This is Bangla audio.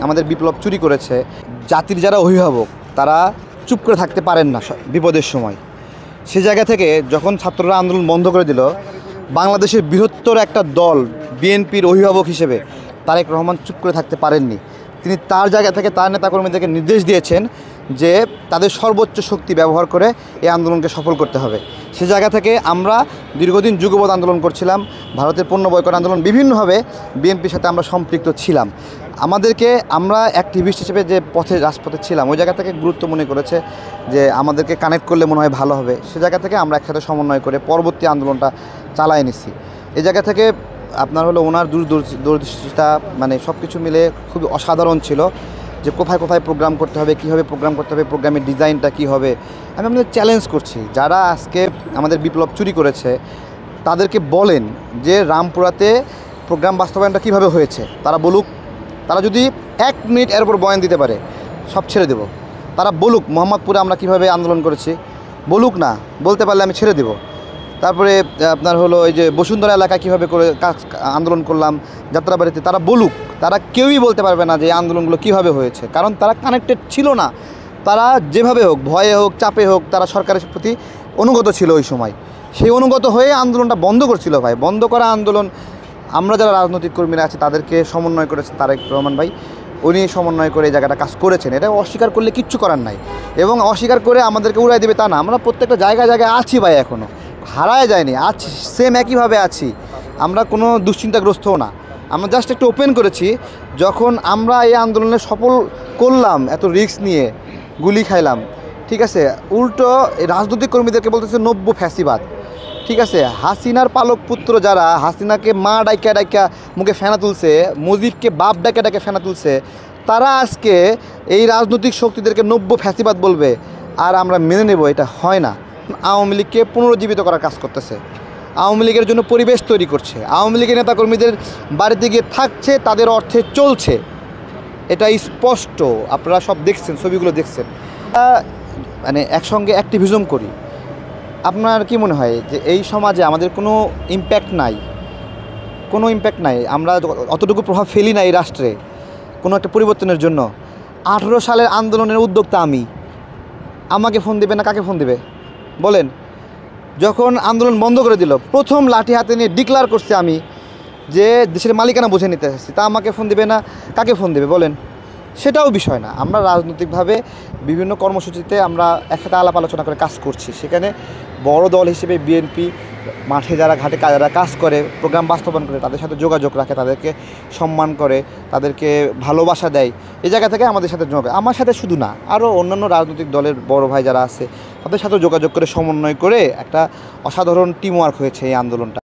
আমাদের বিপ্লব চুরি করেছে, জাতির যারা অভিভাবক তারা চুপ করে থাকতে পারেন না বিপদের সময়। সে জায়গা থেকে যখন ছাত্ররা আন্দোলন বন্ধ করে দিল, বাংলাদেশের বৃহত্তর একটা দল বিএনপির অভিভাবক হিসেবে তারেক রহমান চুপ করে থাকতে পারেননি। তিনি তার জায়গা থেকে তার নেতাকর্মীদেরকে নির্দেশ দিয়েছেন যে তাদের সর্বোচ্চ শক্তি ব্যবহার করে এই আন্দোলনকে সফল করতে হবে। সে জায়গা থেকে আমরা দীর্ঘদিন যুগপৎ আন্দোলন করছিলাম, ভারতের পণ্য বয়কট আন্দোলন, বিভিন্নভাবে বিএনপির সাথে আমরা সম্পৃক্ত ছিলাম। আমরা অ্যাক্টিভিস্ট হিসেবে যে রাজপথে ছিলাম, ওই জায়গা থেকে গুরুত্ব মনে করেছে যে আমাদেরকে কানেক্ট করলে মনে হয় ভালো হবে। সে জায়গা থেকে আমরা একসাথে সমন্বয় করে পরবর্তী আন্দোলনটা চালায় নিছি। এই জায়গা থেকে আপনার হলো ওনার দূরদৃষ্টিটা মানে সব কিছু মিলে খুবই অসাধারণ ছিল, যে কোথায় কোথায় প্রোগ্রাম করতে হবে, কীভাবে প্রোগ্রাম করতে হবে, প্রোগ্রামের ডিজাইনটা কী হবে। আমি আপনাদের চ্যালেঞ্জ করছি, যারা আজকে আমাদের বিপ্লব চুরি করেছে তাদেরকে বলেন যে রামপুরাতে প্রোগ্রাম বাস্তবায়নটা কীভাবে হয়েছে তারা বলুক। তারা যদি 1 মিনিট এর উপর বয়ান দিতে পারে সব ছেড়ে দেব। তারা বলুক মোহাম্মদপুরে আমরা কীভাবে আন্দোলন করেছি, বলুক না, বলতে পারলে আমি ছেড়ে দেব। তারপরে আপনার হলো এই যে বসুন্ধরা এলাকায় কীভাবে করে আন্দোলন করলাম, যাত্রাবাড়িতে, তারা বলুক। তারা কেউই বলতে পারবে না যে এই আন্দোলনগুলো কীভাবে হয়েছে, কারণ তারা কানেক্টেড ছিল না। তারা যেভাবে হোক, ভয়ে হোক, চাপে হোক, তারা সরকারের প্রতি অনুগত ছিল ওই সময়। সেই অনুগত হয়ে আন্দোলনটা বন্ধ করছিল ভাই। বন্ধ করা আন্দোলন আমরা যারা রাজনৈতিক কর্মীরা আছি তাদেরকে সমন্বয় করেছেন তারেক রহমান ভাই। উনি সমন্বয় করে এই জায়গাটা কাজ করেছেন, এটা অস্বীকার করলে কিচ্ছু করার নাই। এবং অস্বীকার করে আমাদেরকে উড়াই দেবে তা না, আমরা প্রত্যেকটা জায়গায় আছি ভাই, এখনও হারায় যায়নি, আছি, সেম একইভাবে আছি। আমরা কোনো দুশ্চিন্তাগ্রস্তও না। আমরা জাস্ট একটু ওপেন করেছি, যখন আমরা এই আন্দোলনে সফল করলাম, এত রিস্ক নিয়ে গুলি খাইলাম, ঠিক আছে, উল্টো রাজনৈতিক কর্মীদেরকে বলতেছে নব্য ফ্যাসিবাদ। ঠিক আছে, হাসিনার পালক পুত্র যারা হাসিনাকে মা ডাইকা মুখে ফেনা তুলছে, মুজিবকে বাপ ডাকে ফেনা তুলছে, তারা আজকে এই রাজনৈতিক শক্তিদেরকে নব্য ফ্যাসিবাদ বলবে আর আমরা মেনে নেব, এটা হয় না। আওয়ামী লীগকে পুনরুজ্জীবিত করার কাজ করতেছে, আওয়ামী লীগের জন্য পরিবেশ তৈরি করছে, আওয়ামী লীগের নেতাকর্মীদের বাড়িতে গিয়ে থাকছে, তাদের অর্থে চলছে, এটা স্পষ্ট। আপনারা সব দেখছেন, ছবিগুলো দেখছেন। মানে একসঙ্গে অ্যাক্টিভিজম করি। আপনার কি মনে হয় যে এই সমাজে আমাদের কোনো ইম্প্যাক্ট নাই? কোনো ইম্প্যাক্ট নাই, আমরা অতটুকু প্রভাব ফেলি না এই রাষ্ট্রে কোনো একটা পরিবর্তনের জন্য। 18 সালের আন্দোলনের উদ্যোক্তা আমি, আমাকে ফোন দেবে না কাকে ফোন দেবে বলেন? যখন আন্দোলন বন্ধ করে দিল, প্রথম লাঠি হাতে নিয়ে ডিক্লার করছে আমি যে দেশের মালিকানা বুঝে নিতে আসছি, তা আমাকে ফোন দেবে না কাকে ফোন দেবে বলেন? সেটাও বিষয় না। আমরা রাজনৈতিকভাবে বিভিন্ন কর্মসূচিতে আমরা একসাথে আলাপ আলোচনা করে কাজ করছি। সেখানে বড় দল হিসেবে বিএনপি মাঠে যারা ঘাটে যারা কাজ করে, প্রোগ্রাম বাস্তবায়ন করে, তাদের সাথে যোগাযোগ রাখে, তাদেরকে সম্মান করে, তাদেরকে ভালোবাসা দেয়। এই জায়গা থেকে আমাদের সাথে যোগাযোগ, আমার সাথে শুধু না, আরও অন্যান্য রাজনৈতিক দলের বড় ভাই যারা আছে তাদের সাথেও যোগাযোগ করে সমন্বয় করে একটা অসাধারণ টিম ওয়ার্ক হয়েছে এই আন্দোলনটা।